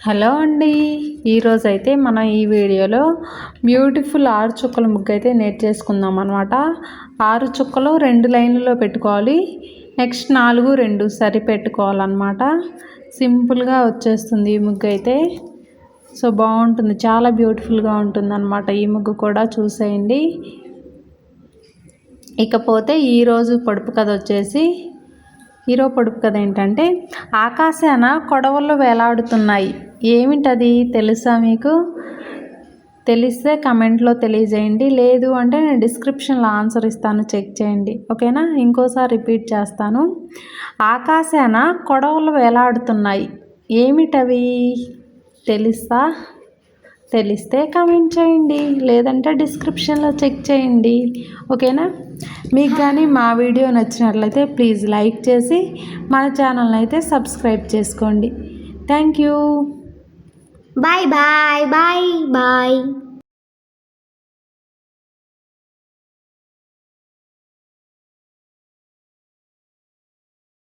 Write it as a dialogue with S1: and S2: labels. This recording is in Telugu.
S1: హలో అండి, ఈరోజైతే మనం ఈ వీడియోలో బ్యూటిఫుల్ 6 చుక్కల ముగ్గు అయితే నేర్చేసుకుందాం అనమాట. 6 చుక్కలు 2 లైన్లలో పెట్టుకోవాలి. నెక్స్ట్ 4 2 సరి పెట్టుకోవాలన్నమాట. సింపుల్గా వచ్చేస్తుంది ఈ ముగ్గు అయితే. సో బాగుంటుంది, చాలా బ్యూటిఫుల్గా ఉంటుంది అనమాట. ఈ ముగ్గు కూడా చూసేయండి. ఇకపోతే ఈరోజు పొడుపు కథ వచ్చేసి పొడుపు కథ ఏంటంటే, ఆకాశాన కొడవళ్ళు వేలాడుతున్నాయి. ఏమిటది తెలుసా మీకు? తెలిస్తే కమెంట్లో తెలియజేయండి. లేదు అంటే నేను డిస్క్రిప్షన్లో ఆన్సర్ ఇస్తాను, చెక్ చేయండి. ఓకేనా? ఇంకోసారి రిపీట్ చేస్తాను. ఆకాశాన కొడవళ్ళు వేలాడుతున్నాయి. ఏమిటవి తెలుసా? తెలిస్తే కమెంట్ చేయండి, లేదంటే డిస్క్రిప్షన్లో చెక్ చేయండి. ఓకేనా? మీకు కానీ మా వీడియో నచ్చినట్లయితే ప్లీజ్ లైక్ చేసి మన ఛానల్ని అయితే సబ్స్క్రైబ్ చేసుకోండి. Thank you.
S2: Bye bye bye bye.